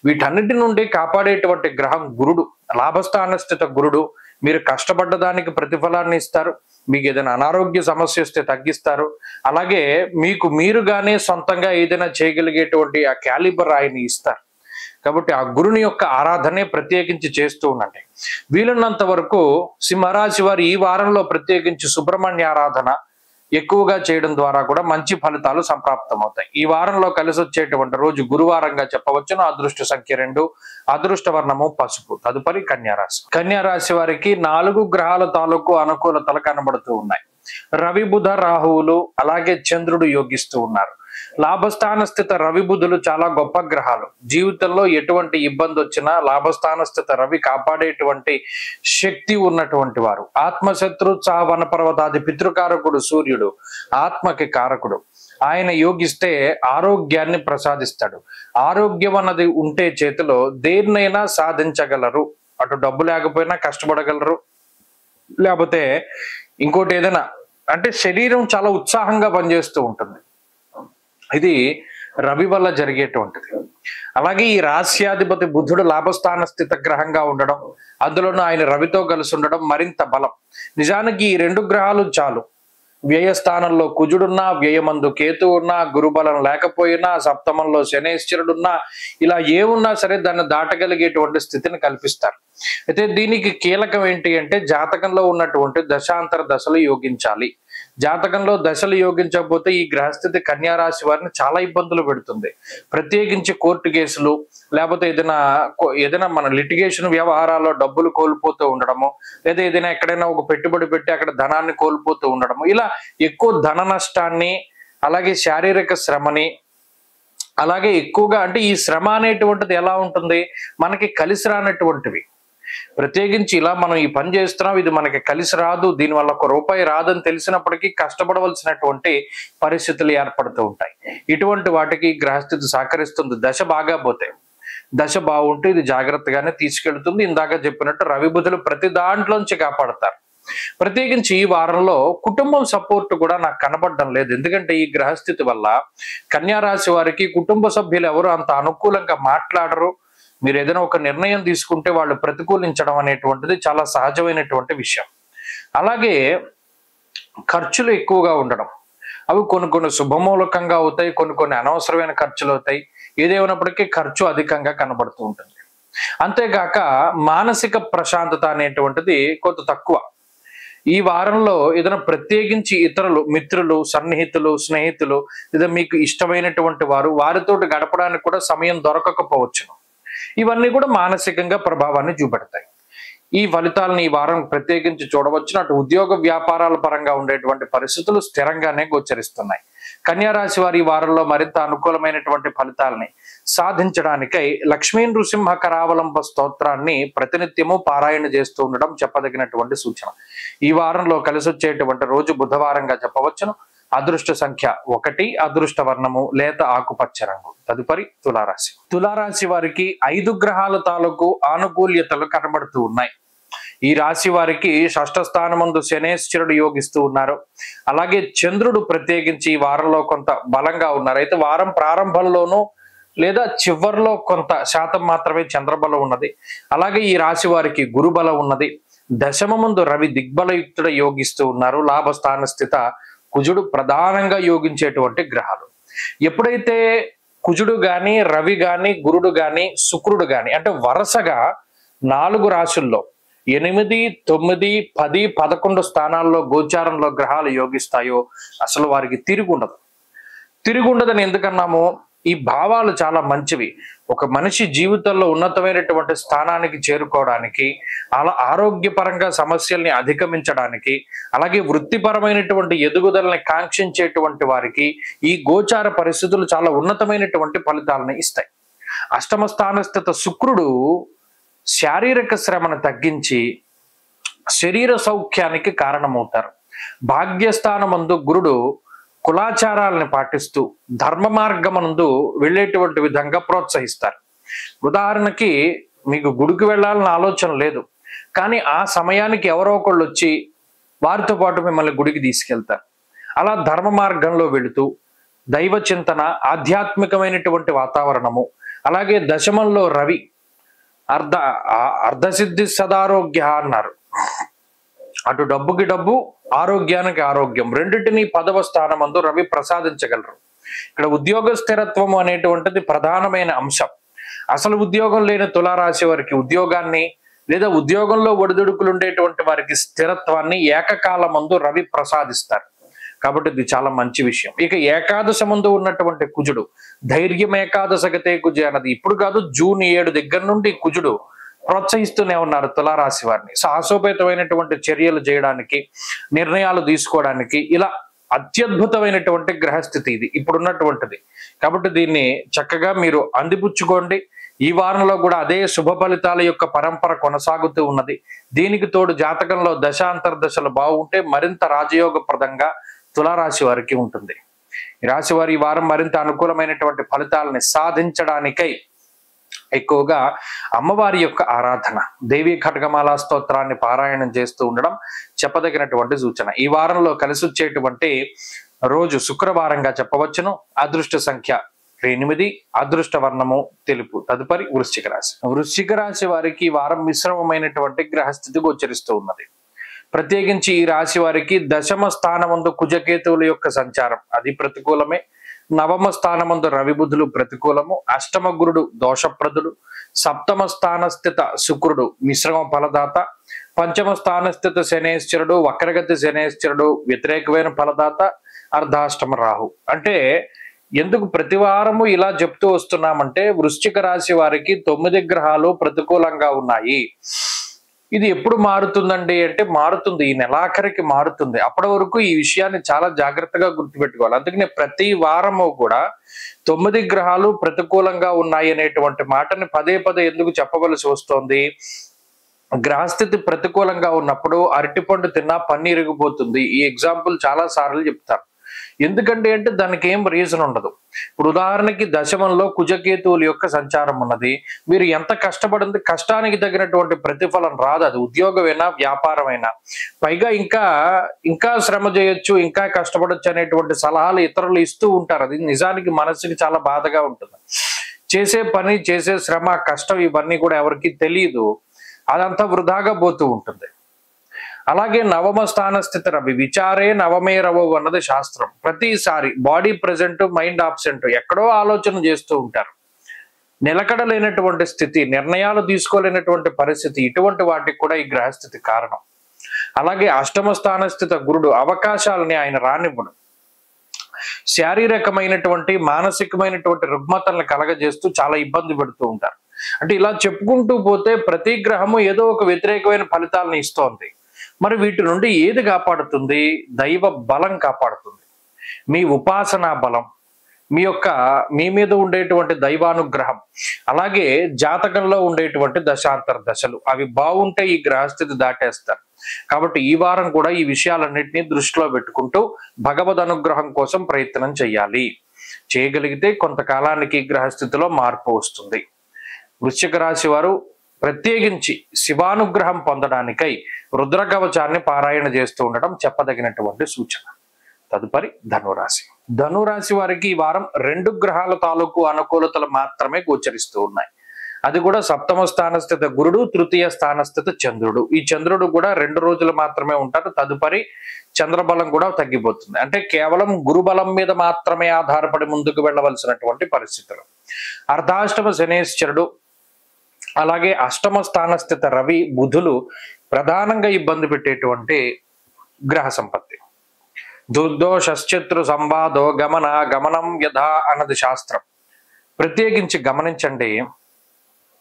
వీటన్నిటి నుండి కాపాడేటువంటి గ్రహం గురుడు, లాభస్థాన స్థిత గురుడు. మీరు కష్టపడ్డ దానికి ప్రతిఫలాన్ని ఇస్తారు. మీకు ఏదైనా అనారోగ్య సమస్య వస్తే తగ్గిస్తారు. అలాగే మీకు మీరుగానే సొంతంగా ఏదైనా చేయగలిగేటువంటి ఆ క్యాలిబర్ ఆయన ఇస్తారు. కాబట్టి ఆ గురుని యొక్క ఆరాధనే ప్రత్యేకించి చేస్తూ ఉండండి. వీలున్నంత వరకు సింహరాశి వారు ఈ వారంలో ప్రత్యేకించి సుబ్రహ్మణ్య ఆరాధన ఎక్కువగా చేయడం ద్వారా కూడా మంచి ఫలితాలు సంప్రాప్తమవుతాయి. ఈ వారంలో కలిసి వచ్చేటువంటి రోజు గురువారంగా చెప్పవచ్చును. అదృష్ట సంఖ్య 2, అదృష్ట వర్ణము పసుపు. తదుపరి కన్యారాశి. కన్యారాశి వారికి 4 గ్రహాల తాలూకు అనుకూలతలు కనబడుతూ ఉన్నాయి. రవి, బుధ, రాహువులు అలాగే చంద్రుడు యోగిస్తూ ఉన్నారు. లాభస్థాన స్థిత రవి, బుధులు చాలా గొప్ప గ్రహాలు. జీవితంలో ఎటువంటి ఇబ్బంది వచ్చినా లాభస్థాన స్థిత రవి కాపాడేటువంటి శక్తి ఉన్నటువంటి వారు. ఆత్మశత్రు వన పర్వతాది పితృకారకుడు సూర్యుడు ఆత్మకి కారకుడు. ఆయన యోగిస్తే ఆరోగ్యాన్ని ప్రసాదిస్తాడు. ఆరోగ్యం అన్నది ఉంటే చేతిలో దేన్నైనా సాధించగలరు. అటు డబ్బు లేకపోయినా కష్టపడగలరు, లేకపోతే ఇంకోటి ఏదైనా అంటే శరీరం చాలా ఉత్సాహంగా పనిచేస్తూ ఉంటుంది. ఇది రవి వల్ల జరిగేటువంటిది. అలాగే ఈ రాశ్యాధిపతి బుధుడు లాభస్థాన స్థిత గ్రహంగా ఉండడం, అందులోనూ ఆయన రవితో కలిసి ఉండడం మరింత బలం. నిజానికి ఈ 2 గ్రహాలు చాలు. వ్యయస్థానంలో కుజుడున్నా, వ్యయమందు కేతు ఉన్నా, గురుబలం లేకపోయినా, సప్తమంలో శనేశ్వరుడున్నా, ఇలా ఏమున్నా సరే దాన్ని దాటగలిగేటువంటి స్థితిని కల్పిస్తారు. అయితే దీనికి కీలకం ఏంటి అంటే జాతకంలో ఉన్నటువంటి దశాంతర దశలు యోగించాలి. జాతకంలో దశలు యోగించకపోతే ఈ గ్రహస్థితి కన్యారాశి వారిని చాలా ఇబ్బందులు పెడుతుంది. ప్రత్యేకించి కోర్టు కేసులు, లేకపోతే ఏదైనా మన లిటిగేషన్ వ్యవహారాల్లో డబ్బులు కోల్పోతూ ఉండడము, లేదా ఏదైనా ఎక్కడైనా ఒక పెట్టుబడి పెట్టి అక్కడ ధనాన్ని కోల్పోతూ ఉండడము, ఇలా ఎక్కువ ధన నష్టాన్ని, అలాగే శారీరక శ్రమని, అలాగే ఎక్కువగా అంటే ఈ శ్రమ అనేటువంటిది ఎలా ఉంటుంది, మనకి కలిసి రానటువంటివి. ప్రత్యేకించి ఇలా మనం ఈ పని చేస్తున్నాం, ఇది మనకి కలిసి రాదు, దీనివల్ల ₹1 రాదని తెలిసినప్పటికీ కష్టపడవలసినటువంటి పరిస్థితులు ఏర్పడుతూ ఉంటాయి. ఇటువంటి వాటికి గ్రహస్థితి సహకరిస్తుంది. దశ బాగా పోతే, దశ బాగుంటే ఇది జాగ్రత్తగానే తీసుకెళ్తుంది. ఇందాక చెప్పినట్టు రవి బుధులు ప్రతి దాంట్లోంచి కాపాడతారు. ప్రత్యేకించి ఈ వారంలో కుటుంబం సపోర్ట్ కూడా నాకు కనబడడం లేదు. ఎందుకంటే ఈ గ్రహస్థితి వల్ల కన్యారాశి వారికి కుటుంబ సభ్యులు ఎవరు అంత అనుకూలంగా మాట్లాడరు. మీరు ఏదైనా ఒక నిర్ణయం తీసుకుంటే వాళ్ళు ప్రతికూలించడం అనేటువంటిది చాలా సహజమైనటువంటి విషయం. అలాగే ఖర్చులు ఎక్కువగా ఉండడం, అవి కొన్ని శుభమూలకంగా అవుతాయి, కొన్ని అనవసరమైన ఖర్చులు అవుతాయి. ఏదేమైనప్పటికీ ఖర్చు అధికంగా కనబడుతూ ఉంటుంది. అంతేగాక మానసిక ప్రశాంతత అనేటువంటిది కొంత తక్కువ. ఈ వారంలో ఏదైనా ప్రత్యేకించి ఇతరులు, మిత్రులు, సన్నిహితులు, స్నేహితులు, లేదా మీకు ఇష్టమైనటువంటి వారితోటి గడపడానికి కూడా సమయం దొరకకపోవచ్చును. ఇవన్నీ కూడా మానసికంగా ప్రభావాన్ని చూపెడతాయి. ఈ ఫలితాలను ఈ వారం ప్రత్యేకించి చూడవచ్చు. అటు ఉద్యోగ వ్యాపారాల పరంగా ఉండేటువంటి పరిస్థితులు స్థిరంగానే గోచరిస్తున్నాయి. కన్యారాశి వారి ఈ వారంలో మరింత అనుకూలమైనటువంటి ఫలితాలని సాధించడానికై లక్ష్మీ నృసింహ కరావలంబ స్తోత్రాన్ని ప్రతినిత్యము పారాయణ చేస్తూ ఉండడం చెప్పదగినటువంటి సూచన. ఈ వారంలో కలిసి వచ్చేటువంటి రోజు బుధవారంగా చెప్పవచ్చును. అదృష్ట సంఖ్య 1, అదృష్ట వర్ణము లేత ఆకుపచ్చ రంగు. తదుపరి తులారాశి. తులారాశి వారికి 5 గ్రహాల తాలూకు ఆనుకూల్యతలు కనబడుతూ ఉన్నాయి. ఈ రాశి వారికి షష్ఠ స్థానమందు శనేశ్వరుడు యోగిస్తూ ఉన్నారు. అలాగే చంద్రుడు ప్రత్యేకించి ఈ వారంలో కొంత బలంగా ఉన్నారు. అయితే వారం ప్రారంభంలోనూ లేదా చివరిలో కొంత శాతం మాత్రమే చంద్రబలం ఉన్నది. అలాగే ఈ రాశి వారికి గురుబలం ఉన్నది. దశమమందు రవి దిగ్బలయుక్తుడ యోగిస్తూ ఉన్నారు. లాభస్థాన స్థిత కుజుడు ప్రధానంగా యోగించేటువంటి గ్రహాలు. ఎప్పుడైతే కుజుడు గాని, రవి గాని, గురుడు గాని, శుక్రుడు గాని అంటే వరుసగా 4 రాశుల్లో 8, 9, 10, 11 స్థానాల్లో గోచారంలో గ్రహాలు యోగిస్తాయో అసలు వారికి తిరుగుండదని ఎందుకన్నాము? ఈ భావాలు చాలా మంచివి. ఒక మనిషి జీవితంలో ఉన్నతమైనటువంటి స్థానానికి చేరుకోవడానికి, అలా ఆరోగ్యపరంగా సమస్యల్ని అధిగమించడానికి, అలాగే వృత్తిపరమైనటువంటి ఎదుగుదలని కాంక్షించేటువంటి వారికి ఈ గోచార పరిస్థితులు చాలా ఉన్నతమైనటువంటి ఫలితాలను ఇస్తాయి. అష్టమ స్థానస్థిత శుక్రుడు శారీరక శ్రమను తగ్గించి శరీర సౌఖ్యానికి కారణమవుతారు. భాగ్యస్థానమందు గురుడు కులాచారాలను పాటిస్తూ ధర్మ మార్గమందు వెళ్ళేటువంటి విధంగా ప్రోత్సహిస్తారు. ఉదాహరణకి మీకు గుడికి వెళ్ళాలని ఆలోచన లేదు, కానీ ఆ సమయానికి ఎవరో ఒకళ్ళు వచ్చి వారితో పాటు మిమ్మల్ని గుడికి తీసుకెళ్తారు. అలా ధర్మ మార్గంలో వెళుతూ దైవ చింతన, ఆధ్యాత్మికమైనటువంటి వాతావరణము, అలాగే దశమంలో రవి అర్ధసిద్ధి సదారోగ్య అన్నారు. అటు డబ్బుకి డబ్బు, ఆరోగ్యానికి ఆరోగ్యం, రెండింటినీ 10వ స్థానమందు రవి ప్రసాదించగలరు. ఇక్కడ ఉద్యోగ స్థిరత్వం అనేటువంటిది ప్రధానమైన అంశం. అసలు ఉద్యోగం లేని తులారాశి వారికి ఉద్యోగాన్ని, లేదా ఉద్యోగంలో ఒడిదుడుకులు ఉండేటువంటి వారికి స్థిరత్వాన్ని ఏకకాలమందు రవి ప్రసాదిస్తారు. కాబట్టి ఇది చాలా మంచి విషయం. ఇక ఏకాదశ ముందు ఉన్నటువంటి కుజుడు, ధైర్యం ఏకాదశగతే కుజ అన్నది ఇప్పుడు కాదు, జూన్ 7 దగ్గర నుండి కుజుడు ప్రోత్సహిస్తూనే ఉన్నారు తులారాశి వారిని. సాహసోపేతమైనటువంటి చర్యలు చేయడానికి, నిర్ణయాలు తీసుకోవడానికి, ఇలా అత్యద్భుతమైనటువంటి గ్రహస్థితి ఇది ఇప్పుడున్నటువంటిది. కాబట్టి దీన్ని చక్కగా మీరు అందిపుచ్చుకోండి. ఈ వారంలో కూడా అదే శుభ ఫలితాల యొక్క పరంపర కొనసాగుతూ ఉన్నది. దీనికి తోడు జాతకంలో దశాంతర్దశలు బాగుంటే మరింత రాజయోగప్రదంగా తులారాశి వారికి ఉంటుంది. ఈ రాశి వారి ఈ వారం మరింత అనుకూలమైనటువంటి ఫలితాలని సాధించడానికై ఎక్కువగా అమ్మవారి యొక్క ఆరాధన, దేవీ ఖడ్గమాల స్తోత్రాన్ని పారాయణం చేస్తూ ఉండడం చెప్పదగినటువంటి సూచన. ఈ వారంలో కలిసి వచ్చేటువంటి రోజు శుక్రవారంగా చెప్పవచ్చును. అదృష్ట సంఖ్య 8, అదృష్ట వర్ణము తెలుపు. తదుపరి వృశ్చిక రాశి. వృశ్చిక రాశి వారికి ఈ వారం మిశ్రమమైనటువంటి గ్రహస్థితి గోచరిస్తూ ఉన్నది. ప్రత్యేకించి ఈ రాశి వారికి దశమ స్థానమందు కుజకేతువుల యొక్క సంచారం అది ప్రతికూలమే. నవమ స్థానమందు రవి బుధులు ప్రతికూలము. అష్టమ గురుడు దోషప్రదుడు. సప్తమ స్థానస్థిత శుక్రుడు మిశ్రమ ఫలదాత. పంచమ స్థానస్థిత శనేశ్వరుడు వక్రగతి శనేశ్వరుడు వ్యతిరేకమైన ఫలదాత. అర్ధాష్టమ రాహు. అంటే ఎందుకు ప్రతి వారము ఇలా చెప్తూ వస్తున్నామంటే వృశ్చిక రాశి వారికి 9 గ్రహాలు ప్రతికూలంగా ఉన్నాయి. ఇది ఎప్పుడు మారుతుందండి అంటే మారుతుంది, ఈ నెలాఖరికి మారుతుంది. అప్పటి వరకు ఈ విషయాన్ని చాలా జాగ్రత్తగా గుర్తుపెట్టుకోవాలి. అందుకనే ప్రతి వారము కూడా 9 గ్రహాలు ప్రతికూలంగా ఉన్నాయి అనేటువంటి మాటని పదే పదే ఎందుకు చెప్పవలసి వస్తోంది? గ్రహస్థితి ప్రతికూలంగా ఉన్నప్పుడు అరటిపండు తిన్నా పన్ను ఇరిగిపోతుంది. ఈ ఎగ్జాంపుల్ చాలా సార్లు చెప్తారు. ఎందుకంటే అంటే దానికి ఏం రీజన్ ఉండదు. ఇప్పుడు ఉదాహరణకి దశమంలో కుజకేతువుల యొక్క సంచారం ఉన్నది. మీరు ఎంత కష్టపడింది, కష్టానికి తగినటువంటి ప్రతిఫలం రాదు. అది ఉద్యోగమైనా వ్యాపారమైనా. పైగా ఇంకా శ్రమ చేయొచ్చు, ఇంకా కష్టపడొచ్చు అనేటువంటి సలహాలు ఇతరులు ఇస్తూ ఉంటారు. అది నిజానికి మనసుకి చాలా బాధగా ఉంటుంది. చేసే పని, చేసే శ్రమ, కష్టం ఇవన్నీ కూడా ఎవరికి తెలియదు. అదంతా వృధాగా పోతూ ఉంటుంది. అలాగే నవమ స్థానస్థిత రవి విచారే నవమే రవు అన్నది శాస్త్రం. ప్రతిసారి బాడీ ప్రెజెంట్, మైండ్ ఆబ్సెంట్, ఎక్కడో ఆలోచన చేస్తూ ఉంటారు. నిలకడ లేనటువంటి స్థితి, నిర్ణయాలు తీసుకోలేనటువంటి పరిస్థితి, ఇటువంటి వాటికి కూడా ఈ గ్రహస్థితి కారణం. అలాగే అష్టమ స్థానస్థిత గురుడు అవకాశాలని ఆయన రానివ్వడు. శారీరకమైనటువంటి, మానసికమైనటువంటి రుగ్మతలను కలగజేస్తూ చాలా ఇబ్బంది పెడుతూ ఉంటారు. అంటే ఇలా చెప్పుకుంటూ పోతే ప్రతి గ్రహము ఏదో ఒక వ్యతిరేకమైన ఫలితాలను ఇస్తోంది. మరి వీటి నుండి ఏది కాపాడుతుంది? దైవ బలం కాపాడుతుంది. మీ ఉపాసనా బలం, మీ మీద ఉండేటువంటి దైవానుగ్రహం, అలాగే జాతకంలో ఉండేటువంటి దశాంతర్దశలు అవి బాగుంటే ఈ గ్రహస్థితి దాటేస్తారు. కాబట్టి ఈ వారం కూడా ఈ విషయాలన్నింటినీ దృష్టిలో పెట్టుకుంటూ భగవద్ అనుగ్రహం కోసం ప్రయత్నం చేయాలి. చేయగలిగితే కొంతకాలానికి గ్రహస్థితిలో మార్పు వస్తుంది. వృశ్చిక రాశి వారు ప్రత్యేకించి శివానుగ్రహం పొందడానికై రుద్రకవచాన్ని పారాయణ చేస్తూ ఉండటం చెప్పదగినటువంటి సూచన. తదుపరి ధనురాశి. ధనురాశి వారికి ఈ వారం 2 గ్రహాల తాలూకు అనుకూలతలు మాత్రమే గోచరిస్తూ ఉన్నాయి. అది కూడా సప్తమ స్థానస్థిత గురుడు, తృతీయ స్థానస్థిత చంద్రుడు. ఈ చంద్రుడు కూడా 2 రోజులు మాత్రమే ఉంటారు. తదుపరి చంద్రబలం కూడా తగ్గిపోతుంది. అంటే కేవలం గురుబలం మీద మాత్రమే ఆధారపడి ముందుకు వెళ్ళవలసినటువంటి పరిస్థితులు. అర్ధాష్టమ శనేశ్వరుడు, అలాగే అష్టమ స్థానస్థిత రవి బుధులు ప్రధానంగా ఇబ్బంది పెట్టేటువంటి గ్రహ సంపత్తి. దుర్దోషశ్చత్రు సంవాదో గమనం యథా అన్నది శాస్త్రం. ప్రత్యేకించి గమనించండి,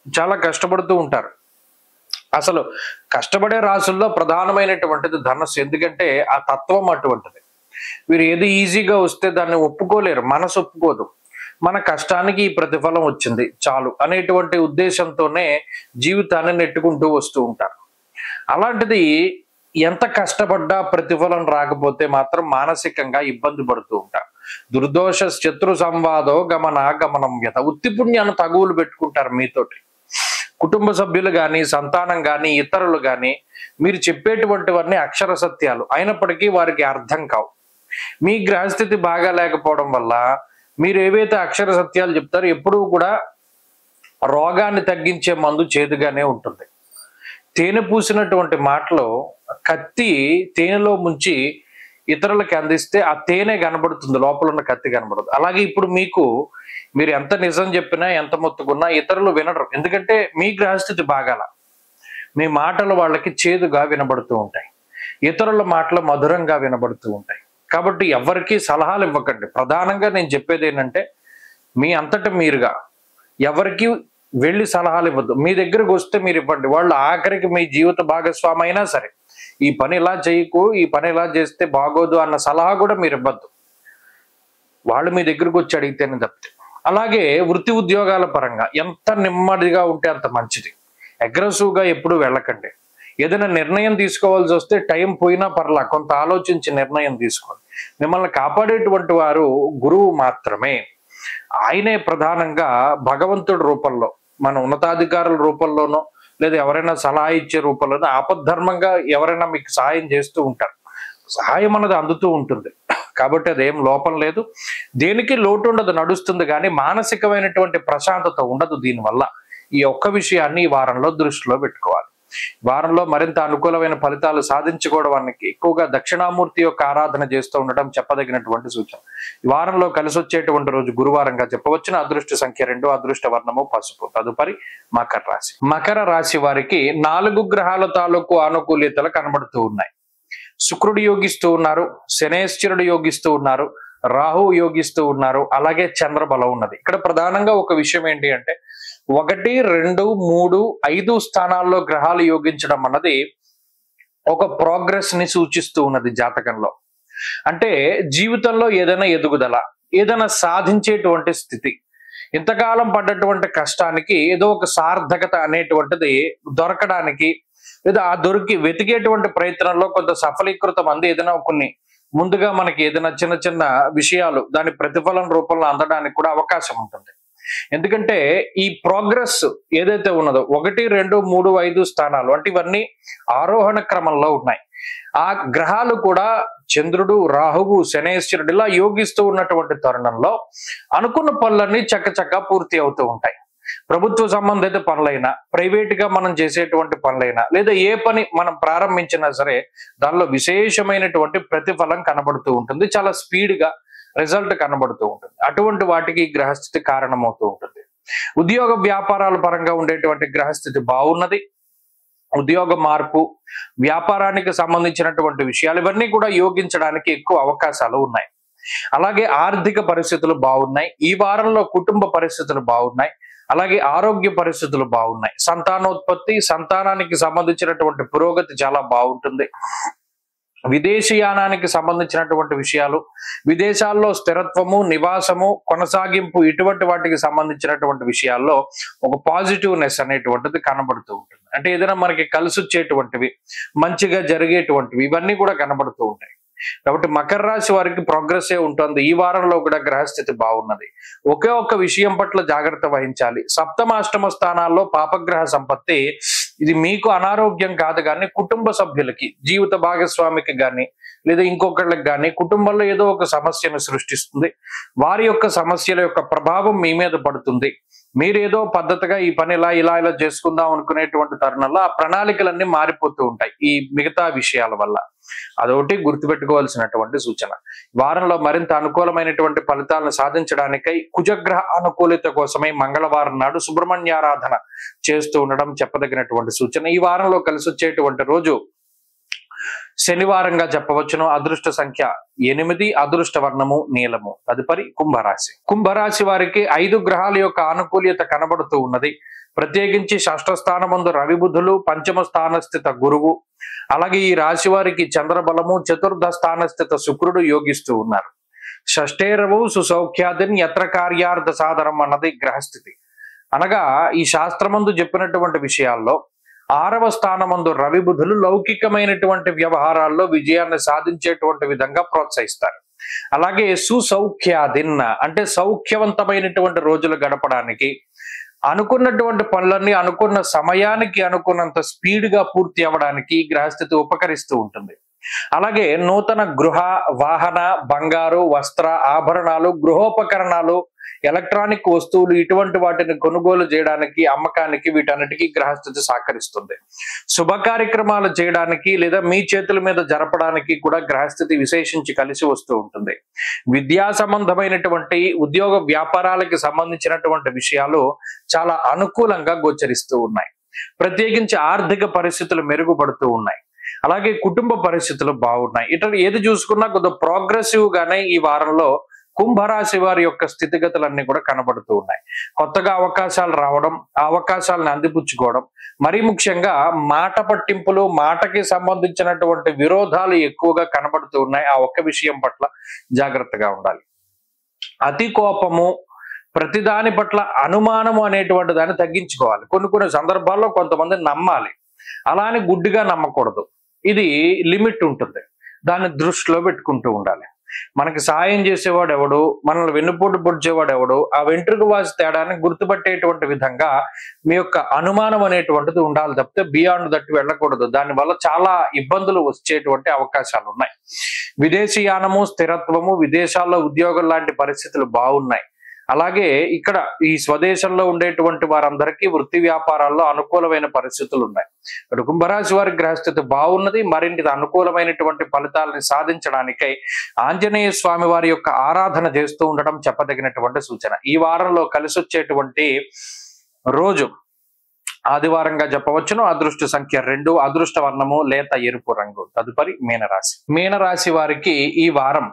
చాలా కష్టపడుతూ ఉంటారు. అసలు కష్టపడే రాసుల్లో ప్రధానమైనటువంటిది ధనస్సు. ఎందుకంటే ఆ తత్వం అటువంటిది. వీరు ఏది ఈజీగా వస్తే దాన్ని ఒప్పుకోలేరు, మనసు ఒప్పుకోదు. మన కష్టానికి ఈ ప్రతిఫలం వచ్చింది చాలు అనేటువంటి ఉద్దేశంతోనే జీవితాన్ని నెట్టుకుంటూ వస్తూ ఉంటారు. అలాంటిది ఎంత కష్టపడ్డా ప్రతిఫలం రాకపోతే మాత్రం మానసికంగా ఇబ్బంది పడుతూ ఉంటారు. దుర్దోష శత్రు సంవాదో గమనం యథ. ఉత్తిపుణ్యాన్ని తగువులు పెట్టుకుంటారు మీతోటి. కుటుంబ సభ్యులు కానీ, సంతానం కానీ, ఇతరులు కానీ మీరు చెప్పేటువంటివన్నీ అక్షర సత్యాలు అయినప్పటికీ వారికి అర్థం కావు. మీ గ్రహస్థితి బాగా లేకపోవడం వల్ల మీరు ఏవైతే అక్షర సత్యాలు చెప్తారో ఎప్పుడూ కూడా రోగాన్ని తగ్గించే మందు చేదుగానే ఉంటుంది. తేనె పూసినటువంటి మాటలో కత్తి తేనెలో ముంచి ఇతరులకి అందిస్తే ఆ తేనె కనబడుతుంది, లోపల ఉన్న కత్తి కనబడదు. అలాగే ఇప్పుడు మీరు ఎంత నిజం చెప్పినా ఎంత మొత్తుకున్నా ఇతరులు వినరు. ఎందుకంటే మీ గ్రహస్థితి బాగాల, మీ మాటలు వాళ్ళకి చేదుగా వినబడుతూ ఉంటాయి, ఇతరుల మాటలు మధురంగా వినబడుతూ ఉంటాయి. కాబట్టి ఎవరికి సలహాలు ఇవ్వకండి. ప్రధానంగా నేను చెప్పేది ఏంటంటే మీ అంతటా మీరుగా ఎవరికి వెళ్ళి సలహాలు ఇవ్వద్దు. మీ దగ్గరకు వస్తే మీరు ఇవ్వండి. వాళ్ళు ఆఖరికి మీ జీవిత భాగస్వామి అయినా సరే ఈ పని ఇలా చేయకు, ఈ పని ఇలా చేస్తే బాగోదు అన్న సలహా కూడా మీరు ఇవ్వద్దు. వాళ్ళు మీ దగ్గరకు వచ్చి అడిగితేనే తప్పితే. అలాగే వృత్తి ఉద్యోగాల పరంగా ఎంత నెమ్మదిగా ఉంటే అంత మంచిది. అగ్రెసివ్గా ఎప్పుడు వెళ్ళకండి. ఏదైనా నిర్ణయం తీసుకోవాల్సి వస్తే టైం పోయినా పర్లా, కొంత ఆలోచించి నిర్ణయం తీసుకోండి. మిమ్మల్ని కాపాడేటువంటి వారు గురువు మాత్రమే. ఆయనే ప్రధానంగా భగవంతుడి రూపంలో, మన ఉన్నతాధికారుల రూపంలోనో లేదా ఎవరైనా సలహా ఇచ్చే రూపంలోనో ఆపద్ధర్మంగా ఎవరైనా మీకు సహాయం చేస్తూ ఉంటారు. సహాయం అన్నది అందుతూ ఉంటుంది కాబట్టి అదేం లోపం లేదు, దేనికి లోటు ఉండదు, నడుస్తుంది. కానీ మానసికమైనటువంటి ప్రశాంతత ఉండదు దీనివల్ల. ఈ ఒక్క విషయాన్ని ఈ వారంలో దృష్టిలో పెట్టుకోవాలి. వారంలో మరింత అనుకూలమైన ఫలితాలు సాధించుకోవడానికి ఎక్కువగా దక్షిణామూర్తి యొక్క ఆరాధన చేస్తూ ఉండటం చెప్పదగినటువంటి సూచన. ఈ వారంలో కలిసి వచ్చేటువంటి రోజు గురువారంగా చెప్పవచ్చున. అదృష్ట సంఖ్య 2, అదృష్ట వర్ణము పసుపు. తదుపరి మకర రాశి. మకర రాశి వారికి 4 గ్రహాల తాలూకు ఆనుకూల్యతలు కనబడుతూ ఉన్నాయి. శుక్రుడు యోగిస్తూ ఉన్నారు, శనేశ్వరుడు యోగిస్తూ ఉన్నారు, రాహు యోగిస్తూ ఉన్నారు, అలాగే చంద్రబలం ఉన్నది. ఇక్కడ ప్రధానంగా ఒక విషయం ఏంటి అంటే 1, 2, 3, 5 స్థానాల్లో గ్రహాలు యోగించడం అన్నది ఒక ప్రోగ్రెస్ ని సూచిస్తూ ఉన్నది జాతకంలో. అంటే జీవితంలో ఏదైనా ఎదుగుదల, ఏదైనా సాధించేటువంటి స్థితి, ఇంతకాలం పడ్డటువంటి కష్టానికి ఏదో ఒక సార్థకత అనేటువంటిది దొరకడానికి లేదా ఆ వెతికేటువంటి ప్రయత్నంలో కొంత సఫలీకృతం అంది ఏదైనా కొన్ని ముందుగా మనకి ఏదైనా చిన్న చిన్న విషయాలు దాని ప్రతిఫలం రూపంలో అందడానికి కూడా అవకాశం ఉంటుంది. ఎందుకంటే ఈ ప్రోగ్రెస్ ఏదైతే ఉన్నదో 1, 2, 3, 5 స్థానాలు అంటే ఇవన్నీ ఆరోహణ క్రమంలో ఉన్నాయి. ఆ గ్రహాలు కూడా చంద్రుడు, రాహువు, శనేశ్వరుడు ఇలా యోగిస్తూ ఉన్నటువంటి తరుణంలో అనుకున్న పనులన్నీ చక్కచక్క పూర్తి అవుతూ ఉంటాయి. ప్రభుత్వ సంబంధిత పనులైనా, ప్రైవేట్ గా మనం చేసేటువంటి పనులైనా లేదా ఏ పని మనం ప్రారంభించినా సరే దానిలో విశేషమైనటువంటి ప్రతిఫలం కనబడుతూ ఉంటుంది. చాలా స్పీడ్ గా రిజల్ట్ కనబడుతూ ఉంటుంది. అటువంటి వాటికి గ్రహస్థితి కారణమవుతూ ఉంటుంది. ఉద్యోగ వ్యాపారాల పరంగా ఉండేటువంటి గ్రహస్థితి బాగున్నది. ఉద్యోగ మార్పు, వ్యాపారానికి సంబంధించినటువంటి విషయాలు ఇవన్నీ కూడా యోగించడానికి ఎక్కువ అవకాశాలు ఉన్నాయి. అలాగే ఆర్థిక పరిస్థితులు బాగున్నాయి. ఈ వారంలో కుటుంబ పరిస్థితులు బాగున్నాయి. అలాగే ఆరోగ్య పరిస్థితులు బాగున్నాయి. సంతానోత్పత్తి, సంతానానికి సంబంధించినటువంటి పురోగతి చాలా బాగుంటుంది. విదేశీయానానికి సంబంధించినటువంటి విషయాలు, విదేశాల్లో స్థిరత్వము, నివాసము, కొనసాగింపు ఇటువంటి వాటికి సంబంధించినటువంటి విషయాల్లో ఒక పాజిటివ్నెస్ అనేటువంటిది కనబడుతూ ఉంటుంది. అంటే ఏదైనా మనకి కలిసి వచ్చేటువంటివి, మంచిగా జరిగేటువంటివి ఇవన్నీ కూడా కనబడుతూ ఉంటాయి. కాబట్టి మకర రాశి వారికి ప్రోగ్రెస్ ఉంటుంది. ఈ వారంలో కూడా గ్రహస్థితి బాగున్నది. ఒకే ఒక్క విషయం పట్ల జాగ్రత్త వహించాలి. సప్తమ, అష్టమ స్థానాల్లో పాపగ్రహ సంపత్తి ఇది మీకు అనారోగ్యం కాదు కానీ కుటుంబ సభ్యులకి, జీవిత భాగస్వామికి కానీ లేదా ఇంకొకళ్ళకి కానీ కుటుంబంలో ఏదో ఒక సమస్యను సృష్టిస్తుంది. వారి యొక్క సమస్యల యొక్క ప్రభావం మీ మీద పడుతుంది. మీరేదో పద్ధతిగా ఈ పని ఇలా చేసుకుందాం అనుకునేటువంటి తరుణంలో ఆ ప్రణాళికలన్నీ మారిపోతూ ఉంటాయి ఈ మిగతా విషయాల వల్ల. అదొకటి గుర్తుపెట్టుకోవాల్సినటువంటి సూచన. వారంలో మరింత అనుకూలమైనటువంటి ఫలితాలను సాధించడానికై కుజగ్రహ అనుకూలత కోసమై మంగళవారం నాడు సుబ్రహ్మణ్యారాధన చేస్తూ ఉండడం చెప్పదగినటువంటి సూచన. ఈ వారంలో కలిసి వచ్చేటువంటి రోజు శనివారంగా చెప్పవచ్చును. అదృష్ట సంఖ్య 8, అదృష్ట వర్ణము నీలము. తదుపరి కుంభరాశి. కుంభరాశి వారికి 5 గ్రహాల యొక్క ఆనుకూల్యత కనబడుతూ ఉన్నది. ప్రత్యేకించి షష్ఠ స్థానమందు రవి బుధులు, పంచమ స్థానస్థిత గురువు, అలాగే ఈ రాశి వారికి చంద్రబలము, చతుర్థ స్థానస్థిత శుక్రుడు యోగిస్తూ ఉన్నారు. షష్ఠేరవు సుసౌఖ్యాదిన్ యత్ర కార్యార్థ సాధనం అన్నది గ్రహస్థితి. అనగా ఈ శాస్త్రమందు చెప్పినటువంటి విషయాల్లో 6వ స్థానమందు రవి బుధులు లౌకికమైనటువంటి వ్యవహారాల్లో విజయాన్ని సాధించేటువంటి విధంగా ప్రోత్సహిస్తారు. అలాగే సుసౌఖ్యాదిన్ అంటే సౌఖ్యవంతమైనటువంటి రోజులు గడపడానికి, అనుకున్నటువంటి పనులన్నీ అనుకున్న సమయానికి అనుకున్నంత స్పీడ్ గా పూర్తి అవ్వడానికి గ్రహస్థితి ఉపకరిస్తూ ఉంటుంది. అలాగే నూతన గృహ, వాహన, బంగారు, వస్త్ర, ఆభరణాలు, గృహోపకరణాలు, ఎలక్ట్రానిక్ వస్తువులు ఇటువంటి వాటిని కొనుగోలు చేయడానికి, అమ్మకానికి వీటన్నిటికీ గ్రహస్థితి సహకరిస్తుంది. శుభ కార్యక్రమాలు చేయడానికి లేదా మీ చేతుల మీద జరపడానికి కూడా గ్రహస్థితి విశేషించి కలిసి వస్తూ ఉంటుంది. విద్యా సంబంధమైనటువంటి ఉద్యోగ వ్యాపారాలకి సంబంధించినటువంటి విషయాలు చాలా అనుకూలంగా గోచరిస్తూ ఉన్నాయి. ప్రత్యేకించి ఆర్థిక పరిస్థితులు మెరుగుపడుతూ ఉన్నాయి. అలాగే కుటుంబ పరిస్థితులు బాగున్నాయి. ఇట్లా ఏది చూసుకున్నా కొద్దిగా ప్రోగ్రెసివ్ గానే ఈ వారంలో కుంభరాశి వారి యొక్క స్థితిగతులన్నీ కూడా కనబడుతూ ఉన్నాయి. కొత్తగా అవకాశాలు రావడం, ఆ అవకాశాలను అందిపుచ్చుకోవడం, మరీ ముఖ్యంగా మాట పట్టింపులు, మాటకి సంబంధించినటువంటి విరోధాలు ఎక్కువగా కనబడుతూ ఉన్నాయి. ఆ ఒక్క విషయం పట్ల జాగ్రత్తగా ఉండాలి. అతి కోపము, ప్రతిదాని పట్ల అనుమానము అనేటువంటి దాన్ని తగ్గించుకోవాలి. కొన్ని సందర్భాల్లో కొంతమంది నమ్మాలి, అలా అని గుడ్డిగా నమ్మకూడదు. ఇది లిమిట్ ఉంటుంది, దాన్ని దృష్టిలో పెట్టుకుంటూ ఉండాలి. మనకి సాయం చేసేవాడు ఎవడు, మనల్ని వెన్నుపోటు పొడిచేవాడు ఎవడు, ఆ వెంట్రుక వాసి తేడాన్ని గుర్తుపట్టేటువంటి విధంగా మీ యొక్క అనుమానం అనేటువంటిది ఉండాలి తప్పితే బియాండ్ దట్టు వెళ్ళకూడదు. దానివల్ల చాలా ఇబ్బందులు వచ్చేటువంటి అవకాశాలు ఉన్నాయి. విదేశీయానము, స్థిరత్వము, విదేశాల్లో ఉద్యోగం లాంటి పరిస్థితులు బాగున్నాయి. అలాగే ఇక్కడ ఈ స్వదేశంలో ఉండేటువంటి వారందరికీ వృత్తి వ్యాపారాల్లో అనుకూలమైన పరిస్థితులు ఉన్నాయి. ఇక్కడ కుంభరాశి వారి గ్రహస్థితి బాగున్నది. మరింత అనుకూలమైనటువంటి ఫలితాలని సాధించడానికై ఆంజనేయ స్వామి వారి యొక్క ఆరాధన చేస్తూ ఉండడం చెప్పదగినటువంటి సూచన. ఈ వారంలో కలిసి వచ్చేటువంటి రోజు ఆదివారంగా చెప్పవచ్చును. అదృష్ట సంఖ్య 2, అదృష్ట వర్ణము లేత ఎరుపు రంగు. తదుపరి మీనరాశి. మీనరాశి వారికి ఈ వారం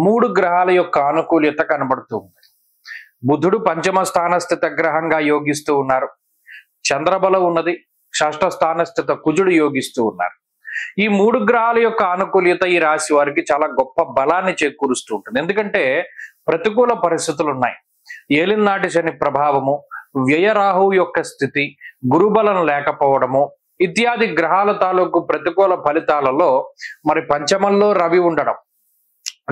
3 గ్రహాల యొక్క అనుకూల్యత కనబడుతూ ఉంది. బుధుడు పంచమ స్థానస్థిత గ్రహంగా యోగిస్తూ ఉన్నారు. చంద్రబలం ఉన్నది. షష్ఠ స్థానస్థిత కుజుడు యోగిస్తూ ఉన్నారు. ఈ 3 గ్రహాల యొక్క అనుకూల్యత ఈ రాశి వారికి చాలా గొప్ప బలాన్ని చేకూరుస్తూ ఉంటుంది. ఎందుకంటే ప్రతికూల పరిస్థితులు ఉన్నాయి. ఏలినాటి శని ప్రభావము, వ్యయరాహు యొక్క స్థితి, గురుబలం లేకపోవడము ఇత్యాది గ్రహాల తాలూకు ప్రతికూల ఫలితాలలో మరి పంచమంలో రవి ఉండడం,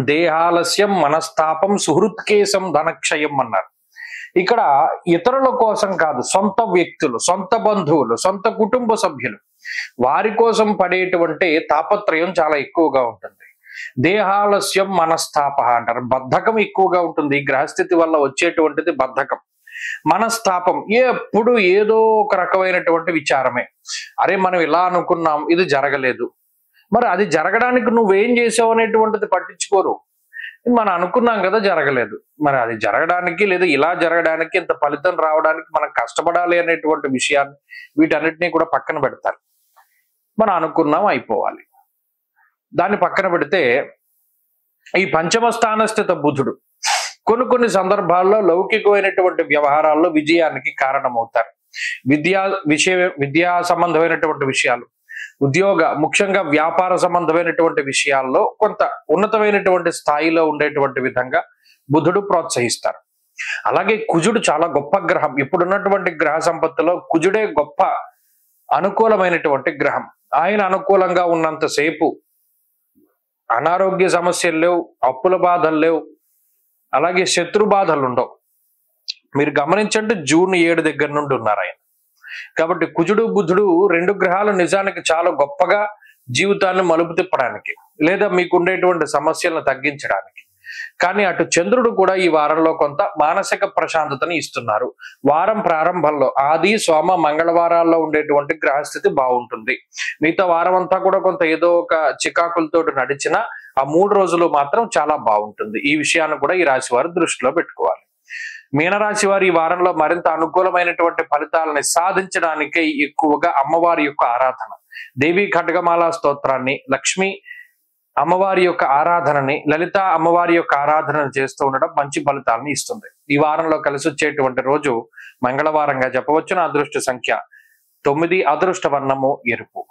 దేహాలస్యం, మనస్తాపం, సుహృత్కేశం, ధనక్షయం అన్నారు. ఇక్కడ ఇతరుల కోసం కాదు, సొంత వ్యక్తులు, సొంత బంధువులు, సొంత కుటుంబ సభ్యులు వారి కోసం పడేటువంటి తాపత్రయం చాలా ఎక్కువగా ఉంటుంది. దేహాలస్యం, మనస్తాప అంటారు. బద్ధకం ఎక్కువగా ఉంటుంది. ఈ గ్రహస్థితి వల్ల వచ్చేటువంటిది బద్ధకం. మనస్తాపం, ఎప్పుడు ఏదో ఒక రకమైనటువంటి విచారమే. అరే మనం ఇలా అనుకున్నాం, ఇది జరగలేదు, మరి అది జరగడానికి నువ్వేం చేసావు అనేటువంటిది పట్టించుకోరు. మనం అనుకున్నాం కదా జరగలేదు, మరి అది జరగడానికి లేదా ఇలా జరగడానికి, ఇంత ఫలితం రావడానికి మనం కష్టపడాలి అనేటువంటి విషయాన్ని వీటన్నిటినీ కూడా పక్కన పెడతారు. మనం అనుకున్నాం అయిపోవాలి. దాన్ని పక్కన పెడితే ఈ పంచమ స్థానస్థిత బుధుడు కొన్ని సందర్భాల్లో లౌకికమైనటువంటి వ్యవహారాల్లో విజయానికి కారణమవుతారు. విద్యా సంబంధమైనటువంటి విషయాలు, ఉద్యోగ, ముఖ్యంగా వ్యాపార సంబంధమైనటువంటి విషయాల్లో కొంత ఉన్నతమైనటువంటి స్థాయిలో ఉండేటువంటి విధంగా బుధుడు ప్రోత్సహిస్తారు. అలాగే కుజుడు చాలా గొప్ప గ్రహం. ఇప్పుడున్నటువంటి గ్రహ సంపత్తిలో కుజుడే గొప్ప అనుకూలమైనటువంటి గ్రహం. ఆయన అనుకూలంగా ఉన్నంతసేపు అనారోగ్య సమస్యలు లేవు, అప్పుల బాధలు లేవు, అలాగే శత్రు బాధలు ఉండవు. మీరు గమనించండి, జూన్ 7 దగ్గర నుండి ఉన్నారు ఆయన. కాబట్టి కుజుడు, బుధుడు 2 గ్రహాలు నిజానికి చాలా గొప్పగా జీవితాన్ని మలుపు తిప్పడానికి లేదా మీకు ఉండేటువంటి సమస్యలను తగ్గించడానికి. కానీ అటు చంద్రుడు కూడా ఈ వారంలో కొంత మానసిక ప్రశాంతతని ఇస్తున్నారు. వారం ప్రారంభంలో ఆది, సోమ, మంగళవారాల్లో ఉండేటువంటి గ్రహస్థితి బాగుంటుంది. మిగతా వారం అంతా కూడా కొంత ఏదో ఒక చికాకులతో నడిచిన ఆ 3 రోజులు మాత్రం చాలా బాగుంటుంది. ఈ విషయాన్ని కూడా ఈ రాశి వారు దృష్టిలో పెట్టుకోవాలి. మీనరాశి వారి ఈ వారంలో మరింత అనుకూలమైనటువంటి ఫలితాలని సాధించడానికి ఎక్కువగా అమ్మవారి యొక్క ఆరాధన, దేవి ఖడ్గమాల స్తోత్రాన్ని, లక్ష్మి అమ్మవారి యొక్క ఆరాధనని, లలిత అమ్మవారి యొక్క ఆరాధనను చేస్తూ ఉండడం మంచి ఫలితాలను ఇస్తుంది. ఈ వారంలో కలిసి వచ్చేటువంటి రోజు మంగళవారంగా చెప్పవచ్చును. అదృష్ట సంఖ్య 9, అదృష్ట వర్ణము ఎరుపు.